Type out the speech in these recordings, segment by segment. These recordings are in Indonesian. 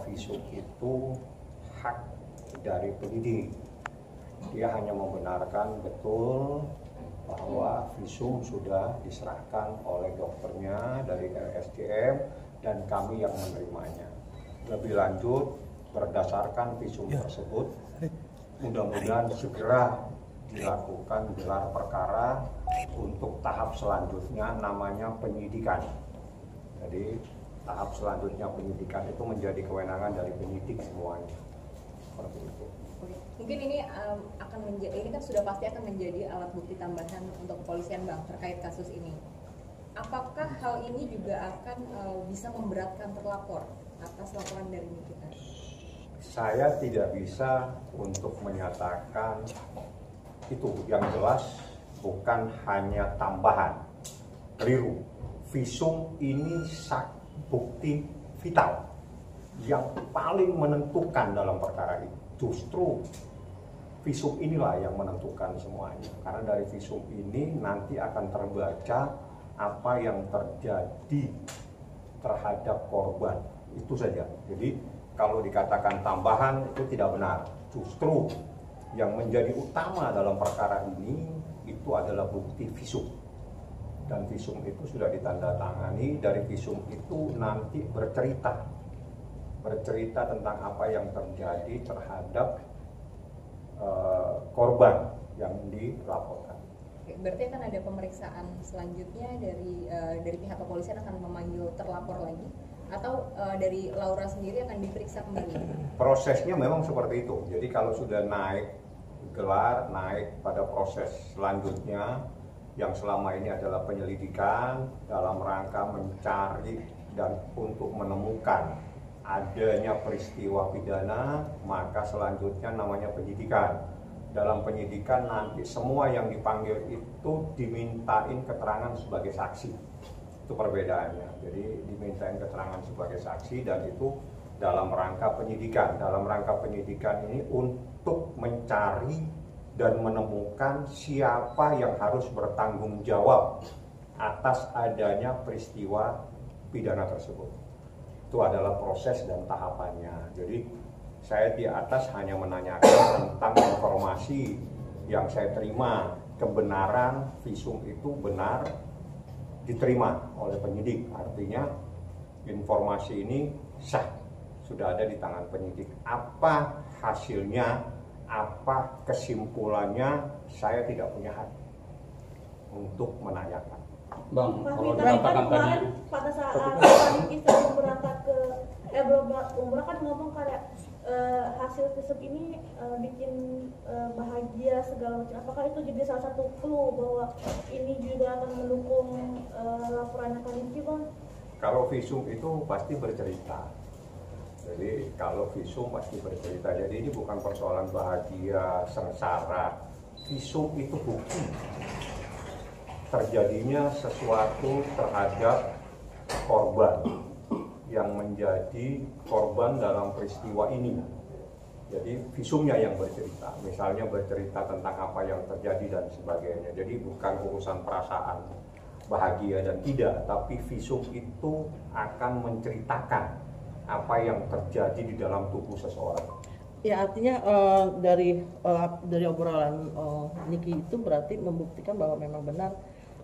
visum itu hak dari penyidik. Dia hanya membenarkan betul bahwa visum sudah diserahkan oleh dokternya dari RSCM dan kami yang menerimanya. Lebih lanjut, berdasarkan visum tersebut, mudah-mudahan segera dilakukan gelar perkara untuk tahap selanjutnya namanya penyidikan. Jadi tahap selanjutnya penyidikan itu menjadi kewenangan dari penyidik semuanya. Seperti itu. Mungkin ini akan menjadi, ini kan sudah pasti akan menjadi alat bukti tambahan untuk kepolisian Bang terkait kasus ini. Apakah hal ini juga akan bisa memberatkan terlapor atas laporan dari Nikita? Saya tidak bisa untuk menyatakan itu. Yang jelas bukan hanya tambahan, keliru. Visum ini bukti vital yang paling menentukan dalam perkara ini. Justru visum inilah yang menentukan semuanya. Karena dari visum ini nanti akan terbaca apa yang terjadi terhadap korban. Itu saja. Jadi kalau dikatakan tambahan itu tidak benar. Justru yang menjadi utama dalam perkara ini itu adalah bukti visum. Dan visum itu sudah ditandatangani. Dari visum itu nanti bercerita tentang apa yang terjadi terhadap korban yang dilaporkan. Berarti akan ada pemeriksaan selanjutnya dari pihak kepolisian akan memanggil terlapor lagi, atau dari Laura sendiri akan diperiksa kembali? Prosesnya memang seperti itu. Jadi kalau sudah naik gelar, naik pada proses selanjutnya yang selama ini adalah penyelidikan dalam rangka mencari dan untuk menemukan adanya peristiwa pidana, maka selanjutnya namanya penyidikan. Dalam penyidikan nanti semua yang dipanggil itu dimintain keterangan sebagai saksi. Itu perbedaannya. Jadi dimintain keterangan sebagai saksi dan itu dalam rangka penyidikan. Dalam rangka penyidikan ini untuk mencari dan menemukan siapa yang harus bertanggung jawab atas adanya peristiwa pidana tersebut. Itu adalah proses dan tahapannya. Jadi saya di atas hanya menanyakan tentang informasi yang saya terima, kebenaran visum itu benar diterima oleh penyidik. Artinya informasi ini sah, sudah ada di tangan penyidik. Apa hasilnya, apa kesimpulannya, saya tidak punya hak untuk menanyakan. Bang, kalau dikatakan tadi pada saat istri berangkat ke belum umrah kan ngomong kayak hasil visum ini bikin bahagia segala macam. Apakah itu jadi salah satu clue bahwa ini juga akan mendukung laporannya Kalinci, Bang? Kalau visum itu pasti bercerita. Jadi kalau visum pasti bercerita. Jadi ini bukan persoalan bahagia, sengsara. Visum itu bukti terjadinya sesuatu terhadap korban yang menjadi korban dalam peristiwa ini. Jadi visumnya yang bercerita, misalnya bercerita tentang apa yang terjadi dan sebagainya. Jadi bukan urusan perasaan bahagia dan tidak, tapi visum itu akan menceritakan apa yang terjadi di dalam tubuh seseorang. Ya, artinya dari obrolan Niki itu berarti membuktikan bahwa memang benar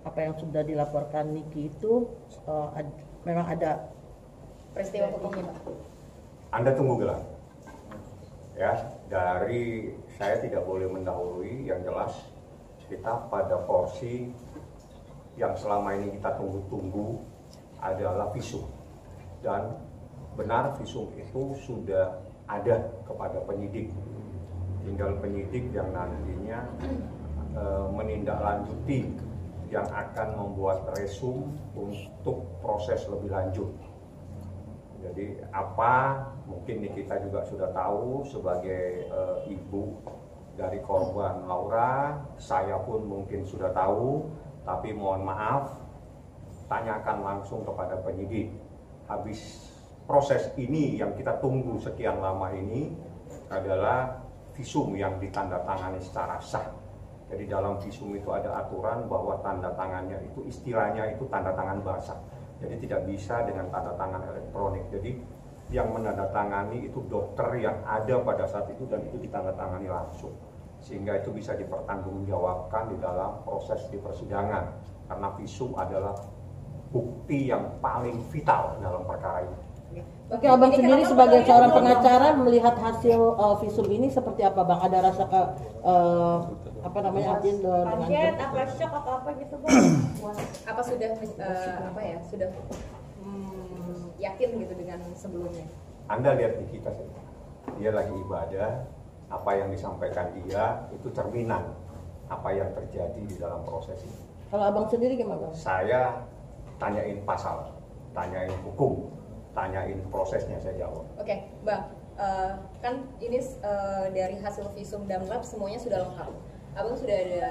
apa yang sudah dilaporkan Niki itu memang ada peristiwa hukumnya, Pak. Anda tunggu gelar. Ya, dari saya tidak boleh mendahului, yang jelas kita pada porsi yang selama ini kita tunggu-tunggu adalah visum. Dan benar visum itu sudah ada kepada penyidik. Tinggal penyidik yang nantinya menindaklanjuti, yang akan membuat resum untuk proses lebih lanjut. Jadi apa, mungkin kita juga sudah tahu sebagai ibu dari korban Laura, saya pun mungkin sudah tahu, tapi mohon maaf, tanyakan langsung kepada penyidik. Habis proses ini yang kita tunggu sekian lama ini adalah visum yang ditandatangani secara sah. Jadi dalam visum itu ada aturan bahwa tanda tangannya itu istilahnya itu tanda tangan basah. Jadi tidak bisa dengan tanda tangan elektronik. Jadi yang menandatangani itu dokter yang ada pada saat itu dan itu ditandatangani langsung, sehingga itu bisa dipertanggungjawabkan di dalam proses di persidangan karena visum adalah bukti yang paling vital dalam perkara ini. Oke, Abang sendiri sebagai seorang pengacara melihat hasil visum ini seperti apa, Bang? Ada rasa apa namanya, artinya kaget, apa shock atau apa gitu, Bang? Apa sudah sudah yakin gitu dengan sebelumnya? Anda lihat di kita saja, dia lagi ibadah, apa yang disampaikan dia itu cerminan apa yang terjadi di dalam proses ini. Kalau Abang sendiri gimana, Bang? Saya tanyain pasal, tanyain hukum, tanyain prosesnya, saya jawab. Oke, Bang, kan ini dari hasil visum dan lab semuanya sudah lengkap. Abang sudah ada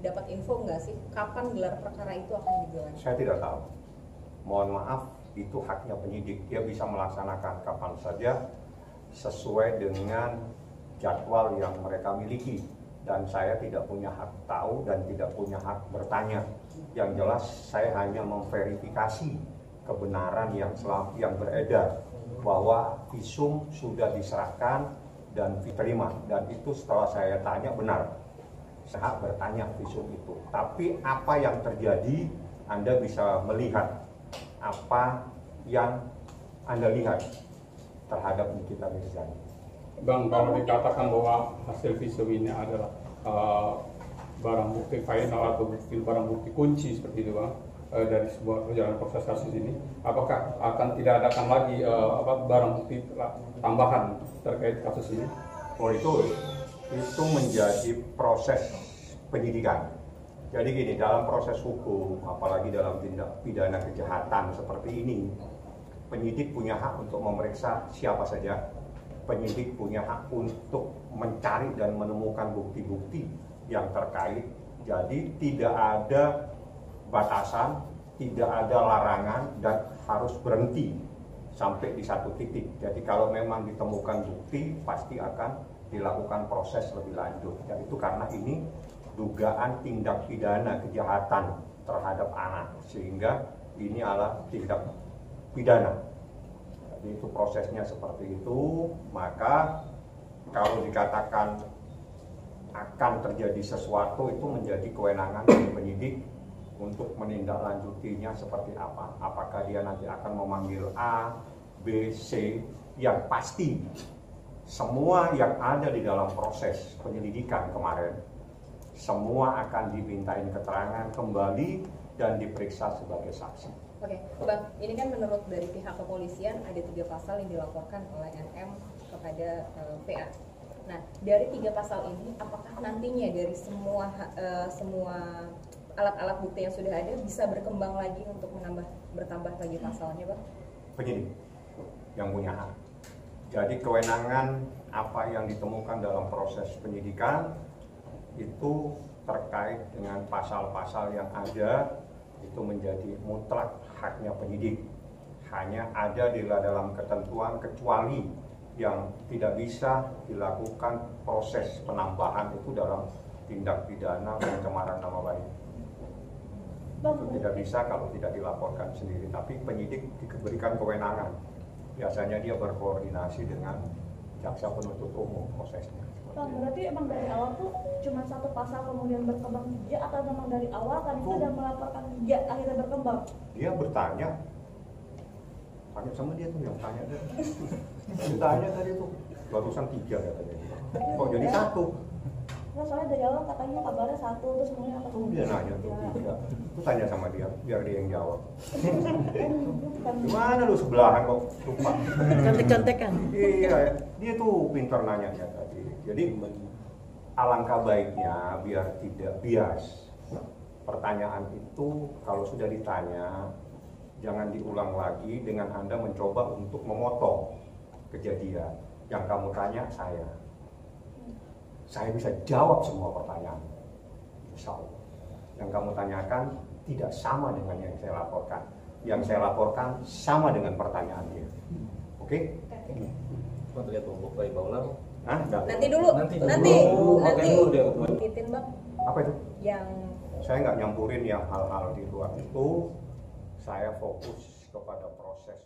dapat info nggak sih kapan gelar perkara itu akan digelar? Saya tidak tahu. Mohon maaf, itu haknya penyidik. Dia bisa melaksanakan kapan saja sesuai dengan jadwal yang mereka miliki. Dan saya tidak punya hak tahu dan tidak punya hak bertanya. Yang jelas saya hanya memverifikasi kebenaran yang beredar bahwa visum sudah diserahkan dan diterima, dan itu setelah saya tanya benar. Saya bertanya visum itu, tapi apa yang terjadi Anda bisa melihat apa yang Anda lihat terhadap Nikita Mirzani. Bang, kalau dikatakan bahwa hasil visum ini adalah barang bukti final atau barang bukti kunci seperti itu, Bang, dari sebuah perjalanan proses kasus ini, apakah akan tidak adakan lagi barang bukti tambahan terkait kasus ini? Oh, itu menjadi proses penyidikan. Jadi gini, dalam proses hukum, apalagi dalam tindak pidana kejahatan seperti ini, penyidik punya hak untuk memeriksa siapa saja. Penyidik punya hak untuk mencari dan menemukan bukti-bukti yang terkait. Jadi tidak ada batasan, tidak ada larangan, dan harus berhenti sampai di satu titik. Jadi kalau memang ditemukan bukti, pasti akan dilakukan proses lebih lanjut. Dan itu karena ini dugaan tindak pidana kejahatan terhadap anak, sehingga ini adalah tindak pidana. Jadi itu prosesnya seperti itu. Maka kalau dikatakan akan terjadi sesuatu, itu menjadi kewenangan dari penyidik untuk menindaklanjutinya seperti apa. Apakah dia nanti akan memanggil A, B, C, yang pasti semua yang ada di dalam proses penyelidikan kemarin, semua akan dimintain keterangan kembali dan diperiksa sebagai saksi. Oke, Bang, ini kan menurut dari pihak kepolisian ada 3 pasal yang dilaporkan oleh NM kepada VA. Nah, dari 3 pasal ini, apakah nantinya dari semua alat-alat bukti yang sudah ada bisa berkembang lagi untuk bertambah lagi pasalnya, Bang? Penyidik yang punya hak. Jadi kewenangan apa yang ditemukan dalam proses penyidikan itu terkait dengan pasal-pasal yang ada, itu menjadi mutlak haknya penyidik. Hanya ada di dalam ketentuan kecuali yang tidak bisa dilakukan proses penambahan itu dalam tindak pidana pencemaran nama baik. Itu tidak bisa kalau tidak dilaporkan sendiri, tapi penyidik diberikan kewenangan. Biasanya dia berkoordinasi dengan jaksa penuntut umum prosesnya. Bang, berarti emang dari awal tuh cuma 1 pasal kemudian berkembang 3, atau memang dari awal tadi sudah melaporkan 3 akhirnya berkembang? Dia bertanya, tanya sama dia tuh yang tanya dia. Ditanya tadi tuh, barusan 3 katanya. Kok jadi 1? Nah, soalnya dari awal katanya kabarnya 1, terus kemudian apa? Tuh dia nanya tuh 3. Tuh tanya sama dia, biar dia yang jawab. Gimana lu sebelahan kok lupa? Contek-contekan. Iya, dia tuh pintar nanyanya tadi. Jadi alangkah baiknya biar tidak bias. Pertanyaan itu kalau sudah ditanya, jangan diulang lagi dengan Anda mencoba untuk memotong kejadian. Yang kamu tanya saya bisa jawab semua pertanyaan. Insya Allah. Yang kamu tanyakan tidak sama dengan yang saya laporkan. Yang saya laporkan sama dengan pertanyaan dia. Oke? Mau lihat buku bayi baulang? Nanti dulu. Titin, Bang. Apa itu? Yang Saya nggak nyampurin yang hal-hal di luar itu. Saya fokus kepada proses